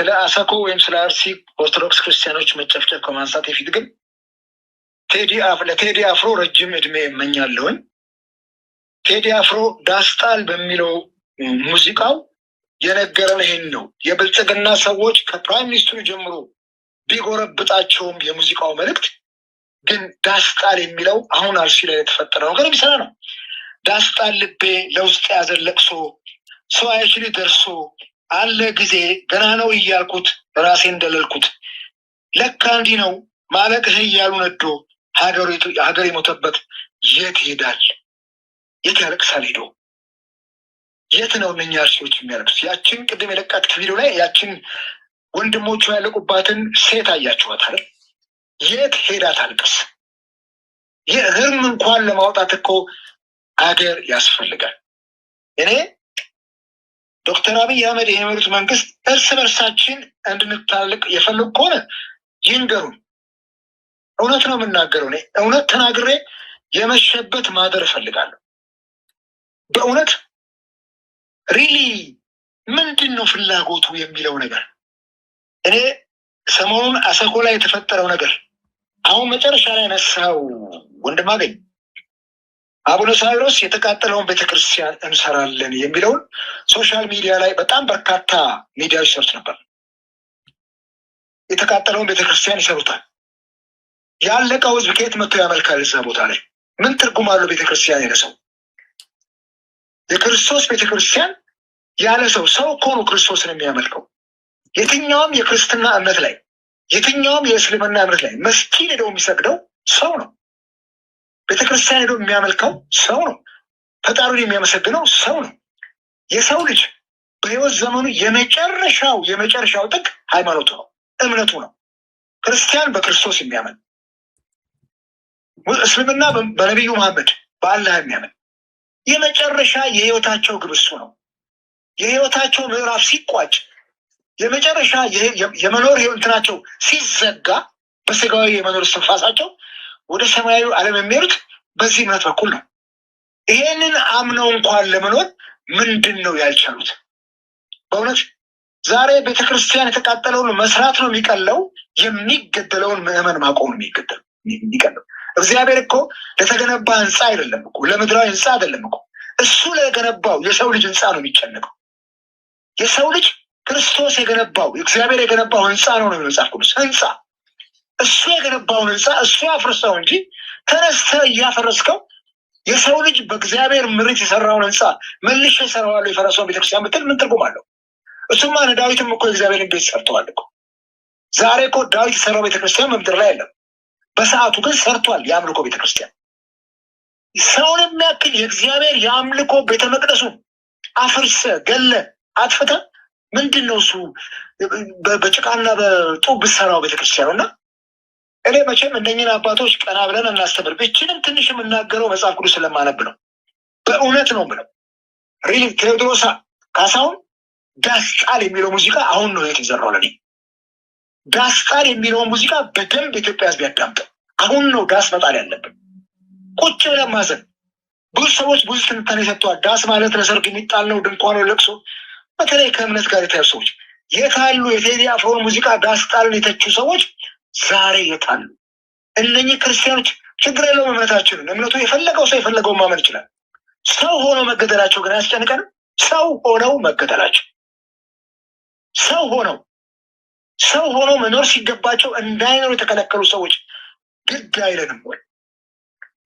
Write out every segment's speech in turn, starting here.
ስለ አሰኮ ወይም ስለ አርሲ ኦርቶዶክስ ክርስቲያኖች መጨፍጨፍ ከማንሳት በፊት ግን ለቴዲ አፍሮ ረጅም እድሜ እመኛለሁኝ። ቴዲ አፍሮ ዳስጣል በሚለው ሙዚቃው የነገረን ይሄን ነው። የብልጽግና ሰዎች ከፕራይም ሚኒስትሩ ጀምሮ ቢጎረብጣቸውም የሙዚቃው መልእክት ግን ዳስጣል የሚለው አሁን አርሲ ላይ የተፈጠረ ነገር የሚሰራ ነው። ዳስጣል ልቤ ለውስጥ ያዘን ለቅሶ ሰው አይችል ደርሶ አለ ጊዜ ገና ነው እያልኩት ራሴ እንደለልኩት ለካ እንዲህ ነው ማለቅህ እያሉ ነዶ ሀገር የሞተበት የት ይሄዳል? የት ያለቅሳል ሄዶ? የት ነው እነኛ አርሲዎች የሚያለቅሱ? ያችን ቅድም የለቃት ቪዲዮ ላይ ያችን ወንድሞቹ ያለቁባትን ሴት አያችኋት አይደል? የት ሄዳ ታልቅስ? የህርም እንኳን ለማውጣት እኮ አገር ያስፈልጋል። እኔ ዶክተር አብይ አህመድ የሚመሩት መንግስት እርስ በርሳችን እንድንታልቅ የፈለጉ ከሆነ ይንገሩን። እውነት ነው የምናገረው። እኔ እውነት ተናግሬ የመሸበት ማደር እፈልጋለሁ። በእውነት ሪሊ ምንድን ነው ፍላጎቱ የሚለው ነገር እኔ ሰሞኑን አሰኮ ላይ የተፈጠረው ነገር አሁን መጨረሻ ላይ ነሳው ወንድማገኝ አቡነ ሳዊሮስ የተቃጠለውን ቤተክርስቲያን እንሰራለን የሚለውን ሶሻል ሚዲያ ላይ በጣም በርካታ ሚዲያዎች ሰርች ነበር። የተቃጠለውን ቤተክርስቲያን ይሰሩታል። ያለቀው ህዝብ ከየት መጥቶ ያመልካል? እዛ ቦታ ላይ ምን ትርጉም አለው? ቤተክርስቲያን ያለ ሰው የክርስቶስ ቤተክርስቲያን ያለ ሰው እኮ ነው ክርስቶስን የሚያመልከው። የትኛውም የክርስትና እምነት ላይ የትኛውም የእስልምና እምነት ላይ መስጊድ ሄደው የሚሰግደው ሰው ነው። ቤተክርስቲያን ሄዶ የሚያመልከው ሰው ነው። ፈጣሪውን የሚያመሰግነው ሰው ነው። የሰው ልጅ በህይወት ዘመኑ የመጨረሻው ጥግ ሃይማኖቱ ነው፣ እምነቱ ነው። ክርስቲያን በክርስቶስ የሚያምን፣ እስልምና በነቢዩ መሐመድ በአላህ የሚያምን የመጨረሻ የህይወታቸው ግብ እሱ ነው። የህይወታቸው ምዕራፍ ሲቋጭ የመጨረሻ የመኖር ህይወትናቸው ሲዘጋ በስጋዊ የመኖር እስትንፋሳቸው ወደ ሰማያዊ ዓለም የሚሄዱት በዚህ እምነት በኩል ነው። ይሄንን አምነው እንኳን ለመኖር ምንድን ነው ያልቻሉት? በእውነት ዛሬ ቤተክርስቲያን የተቃጠለውን መስራት ነው የሚቀለው፣ የሚገደለውን ምዕመን ማቆም የሚቀለው። እግዚአብሔር እኮ ለተገነባ ህንፃ አይደለም እኮ ለምድራዊ ህንፃ አይደለም እኮ እሱ ለገነባው የሰው ልጅ ህንፃ ነው የሚጨነቀው። የሰው ልጅ ክርስቶስ የገነባው እግዚአብሔር የገነባው ህንፃ ነው መጽሐፍ ቅዱስ። ህንፃ እሱ የገነባውን ህንፃ እሱ ያፍርሰው እንጂ ተነስተህ እያፈረስከው የሰው ልጅ በእግዚአብሔር ምሪት የሰራውን ህንፃ መልሼ እሰራዋለሁ የፈረሰውን ቤተክርስቲያን ብትል ምን ትርጉም አለው? እሱማ ዳዊትም እኮ የእግዚአብሔርን ቤት ሰርተዋል እኮ። ዛሬ እኮ ዳዊት የሰራው ቤተክርስቲያን በምድር ላይ የለም። በሰዓቱ ግን ሰርቷል የአምልኮ ቤተክርስቲያን። ሰውን የሚያክል የእግዚአብሔር የአምልኮ ቤተ መቅደሱን አፍርሰ ገለ አጥፍተ ምንድን ነው እሱ በጭቃና በጡብ ብትሰራው ቤተክርስቲያኑ? እና እኔ መቼም እነኝን አባቶች ቀና ብለን እናስተምር። ብችንም ትንሽ የምናገረው መጽሐፍ ቅዱስ ስለማነብ ነው። በእውነት ነው ብለው ሪሊ ቴዎድሮስ ካሳሁን ዳስጣል የሚለው ሙዚቃ አሁን ነው የተዘራው። ለኔ ዳስጣል የሚለውን ሙዚቃ በደንብ ኢትዮጵያ ህዝብ ያዳምጠው። አሁን ነው ዳስ መጣል ያለብን። ቁጭ ብለን ማዘን። ብዙ ሰዎች ብዙ ትንታኔ ሰጥተዋል። ዳስ ማለት ለሰርግ የሚጣል ነው፣ ድንኳን ነው፣ ለቅሶ። በተለይ ከእምነት ጋር የተያዙ ሰዎች የታሉ? የቴዲ አፍሮን ሙዚቃ ዳስጣልን የተቹ ሰዎች ዛሬ የታሉ? እነኚህ ክርስቲያኖች ችግር የለውም እምነታችንን፣ እምነቱ የፈለገው ሰው የፈለገውን ማመን ይችላል። ሰው ሆነው መገደላቸው ግን አያስጨንቀንም? ሰው ሆነው መገደላቸው ሰው ሆነው መኖር ሲገባቸው እንዳይኖሩ የተከለከሉ ሰዎች ግድ አይለንም ወይ?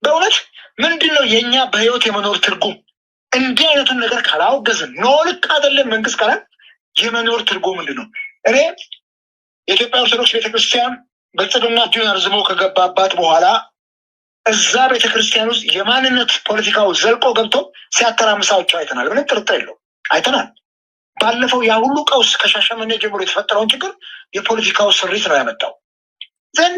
በእውነት ምንድን ነው የእኛ በህይወት የመኖር ትርጉም? እንዲህ አይነቱን ነገር ካላወገዝን ኖ ልክ አይደለም መንግስት ካላል የመኖር ትርጉም ምንድን ነው? እኔ የኢትዮጵያ ኦርቶዶክስ ቤተክርስቲያን ብልጽግና እጁን አርዝሞ ከገባባት በኋላ እዛ ቤተክርስቲያን ውስጥ የማንነት ፖለቲካው ዘልቆ ገብቶ ሲያተራምሳቸው አይተናል። ምንም ጥርጥር የለው አይተናል። ባለፈው ያ ሁሉ ቀውስ ከሻሸመኔ ጀምሮ የተፈጠረውን ችግር የፖለቲካው ስሪት ነው ያመጣው። ግን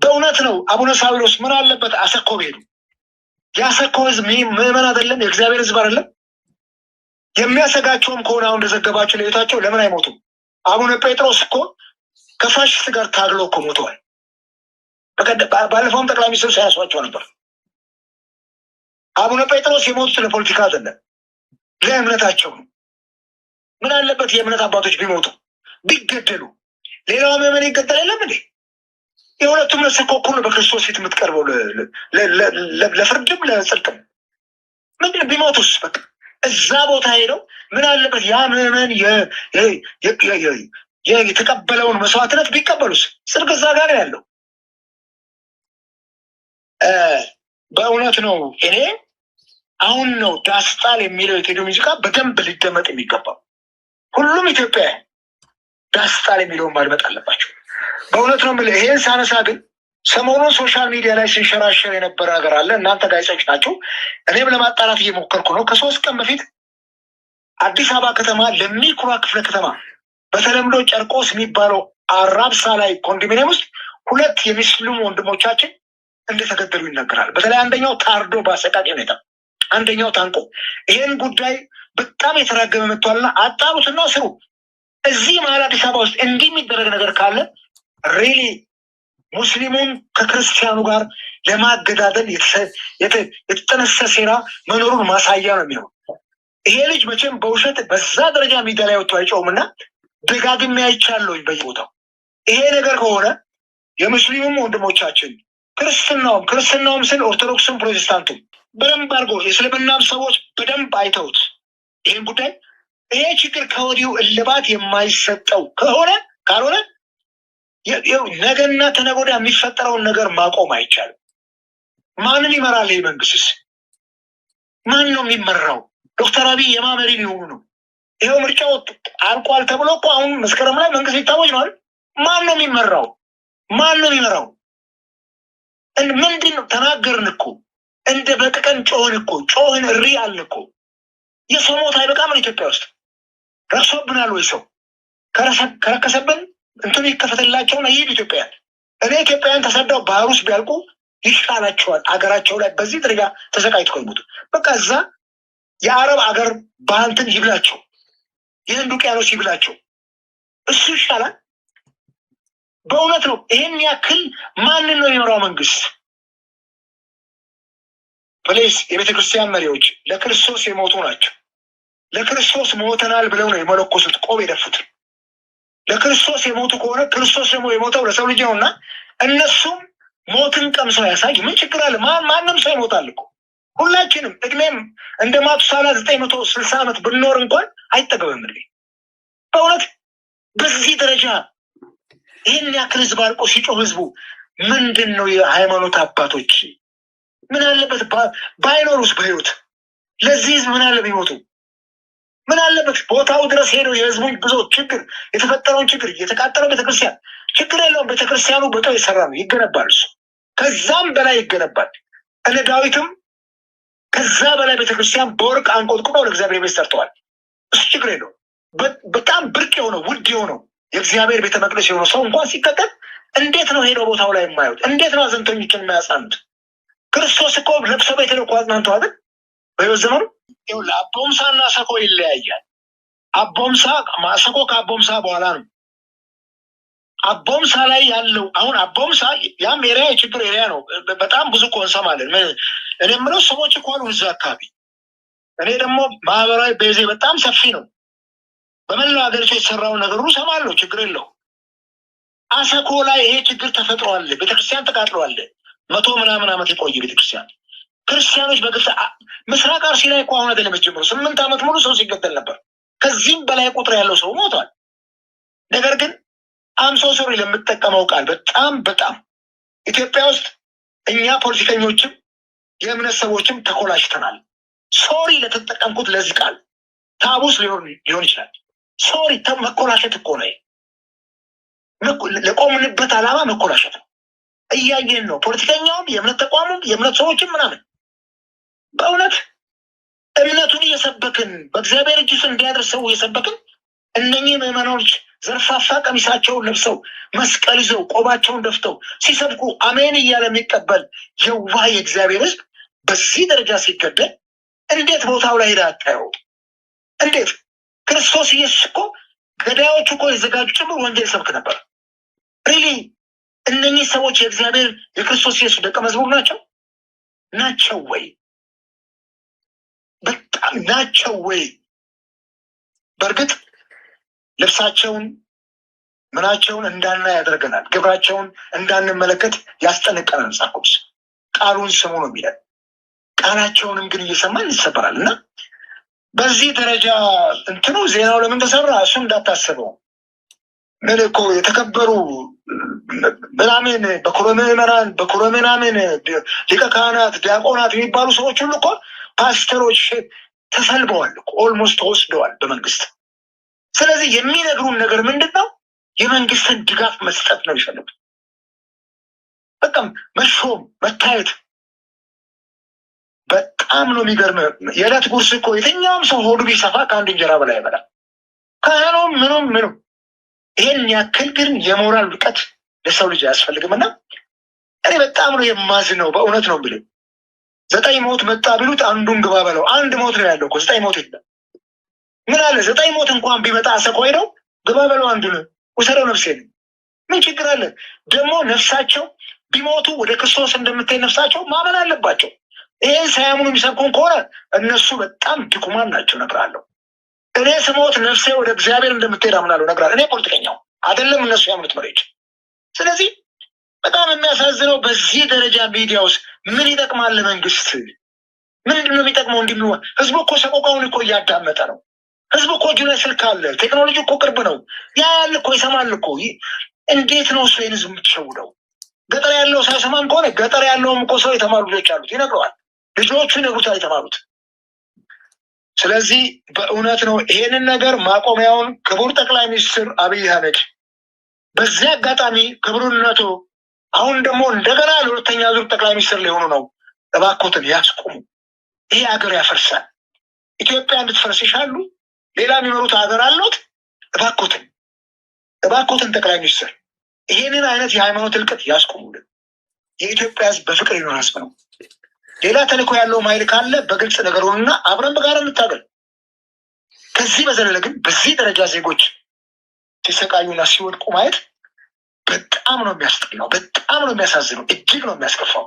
በእውነት ነው አቡነ ሳዊሮስ ምን አለበት አሰኮ ሄዱ? የአሰኮ ህዝብ ምዕመን አይደለም? የእግዚአብሔር ህዝብ አይደለም? የሚያሰጋቸውም ከሆነ አሁን እንደዘገባቸው ለቤታቸው ለምን አይሞቱም? አቡነ ጴጥሮስ እኮ ከፋሽስት ጋር ታግለው እኮ ሞተዋል። ባለፈውም ጠቅላይ ሚኒስትሩ ሲያነሷቸው ነበር። አቡነ ጴጥሮስ የሞቱት ለፖለቲካ አይደለም፣ ለእምነታቸው ነው። ምን አለበት የእምነት አባቶች ቢሞቱ? ቢገደሉ ሌላው ምዕመን ይገደል የለም እንዴ? የሁለቱም ነፍስ እኮ እኩል ነው በክርስቶስ ፊት የምትቀርበው ለፍርድም ለጽድቅም። ምንድን ቢሞቱስ? በቃ እዛ ቦታ ሄደው ምን አለበት ያ ምዕመን የተቀበለውን መስዋዕትነት ቢቀበሉስ? ጽድቅ እዛ ጋር ያለው። በእውነት ነው። እኔ አሁን ነው ዳስጣል የሚለው የቴዲ ሙዚቃ በደንብ ሊደመጥ የሚገባው። ሁሉም ኢትዮጵያ ዳስጣል የሚለውን ማድመጥ አለባቸው። በእውነት ነው የምልህ። ይሄን ሳነሳ ግን ሰሞኑን ሶሻል ሚዲያ ላይ ሲንሸራሸር የነበረ ነገር አለ። እናንተ ጋዜጠኞች ናቸው፣ እኔም ለማጣራት እየሞከርኩ ነው። ከ3 ቀን በፊት አዲስ አበባ ከተማ ለሚኩራ ክፍለ ከተማ በተለምዶ ጨርቆስ የሚባለው አራብሳ ላይ ኮንዶሚኒየም ውስጥ 2 የሙስሊም ወንድሞቻችን እንደተገደሉ ይነገራል። በተለይ አንደኛው ታርዶ በአሰቃቂ ሁኔታ፣ አንደኛው ታንቆ። ይህን ጉዳይ በጣም የተራገመ መጥቷልና አጣሩትና ስሩ። እዚህ መሀል አዲስ አበባ ውስጥ እንዲህ የሚደረግ ነገር ካለ ሪሊ ሙስሊሙን ከክርስቲያኑ ጋር ለማገዳደል የተጠነሰ ሴራ መኖሩን ማሳያ ነው የሚሆነው። ይሄ ልጅ መቼም በውሸት በዛ ደረጃ ሚዲያ ላይ ወጥቶ አይጮውምና ደጋግሜ አይቻለሁኝ በየቦታው። ይሄ ነገር ከሆነ የሙስሊሙም ወንድሞቻችን ክርስትናውም ስል ኦርቶዶክስም ፕሮቴስታንቱም በደንብ አድርጎ የእስልምናም ሰዎች በደንብ አይተውት ይህን ጉዳይ ይሄ ችግር ከወዲሁ እልባት የማይሰጠው ካልሆነ ነገና ተነገ ወዲያ የሚፈጠረውን ነገር ማቆም አይቻልም። ማንን ይመራል ይህ መንግስትስ? ማን ነው የሚመራው? ዶክተር አብይ የማመሪ ሊሆኑ ነው? ይኸው ምርጫው አልቋል ተብሎ እኮ አሁን መስከረም ላይ መንግስት ሊታወጅ ነው አይደል? ማን ነው የሚመራው? ማን ነው የሚመራው? ምንድን ነው? ተናገርን እኮ እንደ በጥቀን ጮህን እሪ አልን እኮ። የሰው ሞት አይበቃም ኢትዮጵያ ውስጥ? ረክሶብናል ወይ? ሰው ከረከሰብን እንትኑ ይከፈትላቸውና ይሄድ ኢትዮጵያውያን። እኔ ኢትዮጵያውያን ተሰደው ባህር ውስጥ ቢያልቁ ይሻላቸዋል። አገራቸው ላይ በዚህ ደረጃ ተሰቃይተው ይሞቱ። በቃ እዛ የአረብ አገር ባህንትን ይብላቸው፣ የህንድ ውቅያኖስ ይብላቸው። እሱ ይሻላል። በእውነት ነው። ይህን ያክል ማንን ነው የሚመራው መንግስት? ፕሌስ የቤተክርስቲያን መሪዎች ለክርስቶስ የሞቱ ናቸው። ለክርስቶስ ሞተናል ብለው ነው የመለኮሱት ቆብ የደፉት። ለክርስቶስ የሞቱ ከሆነ ክርስቶስ ደግሞ የሞተው ለሰው ልጅ ነውና እነሱም ሞትን ቀምሰው ያሳይ። ምን ችግር አለ? ማንም ሰው ይሞታል እኮ። ሁላችንም እድሜም እንደ ማቱሳላ 960 ዓመት ብንኖር እንኳን አይጠገብም። በእውነት በዚህ ደረጃ ይህን ያክል ህዝብ አልቆ ሲጮህ ህዝቡ ምንድን ነው? የሃይማኖት አባቶች ምን አለበት ባይኖሩስ በህይወት? ለዚህ ህዝብ ምን አለ ቢሞቱ? ምን አለበት ቦታው ድረስ ሄደው የህዝቡን ብዙ ችግር የተፈጠረውን ችግር የተቃጠለው ቤተክርስቲያን ችግር የለውም። ቤተክርስቲያኑ በጣም የሰራ ነው፣ ይገነባል። እሱ ከዛም በላይ ይገነባል። እነ ዳዊትም ከዛ በላይ ቤተክርስቲያን በወርቅ አንቆጥቁጠው ለእግዚአብሔር ቤት ሰርተዋል። እሱ ችግር የለውም። በጣም ብርቅ የሆነው ውድ የሆነው የእግዚአብሔር ቤተ መቅደስ የሆነው ሰው እንኳን ሲቀጠል እንዴት ነው ሄደው ቦታው ላይ የማዩት? እንዴት ነው አዘንተኞችን የማያጻኑት? ክርስቶስ እኮ ለቅሶ ቤት ሄደው እኮ አጽናንተው አይደል? በህይወት ዘመኑ ይኸውልህ አቦምሳ እና ሰኮ ይለያያል። ሰኮ ከአቦምሳ በኋላ ነው። አቦምሳ ላይ ያለው አሁን አቦምሳ ያም ኤሪያ የችግር ኤሪያ ነው። በጣም ብዙ እኮ እንሰማለን። እኔ የምለው ሰዎች እኮ አሉ እዛ አካባቢ። እኔ ደግሞ ማህበራዊ ቤዜ በጣም ሰፊ ነው። በመላው ሀገሪቱ የተሰራውን ነገር ሁሉ እሰማለሁ። ችግር የለው። አሰኮ ላይ ይሄ ችግር ተፈጥሯል። ቤተክርስቲያን ተቃጥሏል። 100 ምናምን ዓመት የቆየ ቤተክርስቲያን ክርስቲያኖች በግፍ ምስራቅ አርሲ ላይ እኮ አሁን አይደለም ጀምሮ 8 ዓመት ሙሉ ሰው ሲገደል ነበር። ከዚህም በላይ ቁጥር ያለው ሰው ሞቷል። ነገር ግን ሶሪ ለምጠቀመው ቃል በጣም ኢትዮጵያ ውስጥ እኛ ፖለቲከኞችም የእምነት ሰዎችም ተኮላሽተናል። ሶሪ ለተጠቀምኩት ለዚህ ቃል ታቡስ ሊሆን ይችላል። ሶሪ መኮላሸት እኮ ነው። ለቆምንበት ዓላማ መኮላሸት ነው። እያየን ነው። ፖለቲከኛውም የእምነት ተቋሙም የእምነት ሰዎችም ምናምን በእውነት እምነቱን እየሰበክን በእግዚአብሔር እጅ እንዲያደርሰው እየሰበክን እነኚህ ምዕመናኖች ዘርፋፋ ቀሚሳቸውን ለብሰው መስቀል ይዘው ቆባቸውን ደፍተው ሲሰብኩ አሜን እያለ የሚቀበል የዋህ የእግዚአብሔር ሕዝብ በዚህ ደረጃ ሲገደል እንዴት ቦታው ላይ ሄዳ አታየው? እንዴት? ክርስቶስ ኢየሱስ እኮ ገዳዮቹ እኮ የዘጋጁ ጭምር ወንጌል ሰብክ ነበር። ሪሊ እነኚህ ሰዎች የእግዚአብሔር የክርስቶስ ኢየሱስ ደቀ መዝሙር ናቸው ወይ? በጣም ናቸው ወይ? በእርግጥ ልብሳቸውን ምናቸውን እንዳናይ ያደርገናል። ግብራቸውን እንዳንመለከት ያስጠነቀናል። መጽሐፍ ቅዱስ ቃሉን ስሙ ነው የሚለን። ቃላቸውንም ግን እየሰማን ይሰበራል። እና በዚህ ደረጃ እንትኑ ዜናው ለምን ተሰራ እሱ እንዳታስበው። ምን እኮ የተከበሩ ምናምን በኩረ ምናምን ሊቀ ካህናት ዲያቆናት የሚባሉ ሰዎች ሁሉ እኮ ፓስተሮች ተሰልበዋል፣ ኦልሞስት ተወስደዋል በመንግስት። ስለዚህ የሚነግሩን ነገር ምንድን ነው? የመንግስትን ድጋፍ መስጠት ነው ይፈልጉ። በጣም መሾም መታየት በጣም ነው የሚገርም። የዕለት ጉርስ እኮ የትኛውም ሰው ሆዱ ቢሰፋ ከአንድ እንጀራ በላይ ይበላል። ካህኑም ምኑም። ይሄን ያክል ግን የሞራል ውድቀት ለሰው ልጅ አያስፈልግም። እና እኔ በጣም ነው የማዝነው። በእውነት ነው ብለ 9 ሞት መጣ ቢሉት አንዱን ግባ በለው። 1 ሞት ነው ያለው እኮ 9 ሞት የለም። ምን አለ 9 ሞት እንኳን ቢመጣ አሰቆይ ነው ግባ በለው። አንዱን ውሰደው ነፍሴን። ምን ችግር አለ? ደግሞ ነፍሳቸው ቢሞቱ ወደ ክርስቶስ እንደምትሄድ ነፍሳቸው ማመን አለባቸው። ይህን ሳያምኑ የሚሰብኩን ከሆነ እነሱ በጣም ድኩማን ናቸው እነግርሃለሁ። እኔ ስሞት ነፍሴ ወደ እግዚአብሔር እንደምትሄድ አምናለሁ እነግርሃለሁ። እኔ ፖለቲከኛው አይደለም እነሱ ያምኑት መሬት። ስለዚህ በጣም የሚያሳዝነው በዚህ ደረጃ ሚዲያ ውስጥ ምን ይጠቅማል ለመንግስት? ምንድን ነው የሚጠቅመው? እንዲህ ህዝቡ እኮ ሰቆቃውን እኮ እያዳመጠ ነው። ህዝቡ እኮ እጁ ላይ ስልክ አለ። ቴክኖሎጂ እኮ ቅርብ ነው። ያያል እኮ ይሰማል እኮ። እንዴት ነው እሱ ይህን ህዝብ የምትሸውደው? ገጠር ያለው ሳይሰማም ከሆነ ገጠር ያለውም እኮ ሰው የተማሩ ልጆች አሉት፣ ይነግረዋል። ልጆቹ ይነግሩታል የተማሩት። ስለዚህ በእውነት ነው ይሄንን ነገር ማቆሚያውን ክቡር ጠቅላይ ሚኒስትር አብይ አህመድ በዚህ አጋጣሚ ክቡርነቱ አሁን ደግሞ እንደገና ለሁለተኛ ዙር ጠቅላይ ሚኒስትር ሊሆኑ ነው። እባክዎትን ያስቁሙ። ይሄ ሀገር ያፈርሳል። ኢትዮጵያ እንድትፈርስ ይሻሉ። ሌላ የሚመሩት ሀገር አሉት። እባክዎትን ጠቅላይ ሚኒስትር ይሄንን አይነት የሃይማኖት እልቀት ያስቁሙልን። የኢትዮጵያ ህዝብ በፍቅር ይኖር ህዝብ ነው። ሌላ ተልእኮ ያለው ኃይል ካለ በግልጽ ነገሩንና አብረን በጋራ እንታገል። ከዚህ በዘለለ ግን በዚህ ደረጃ ዜጎች ሲሰቃዩና ሲወድቁ ማየት በጣም ነው የሚያስጠላው፣ በጣም ነው የሚያሳዝነው፣ እጅግ ነው የሚያስከፋው።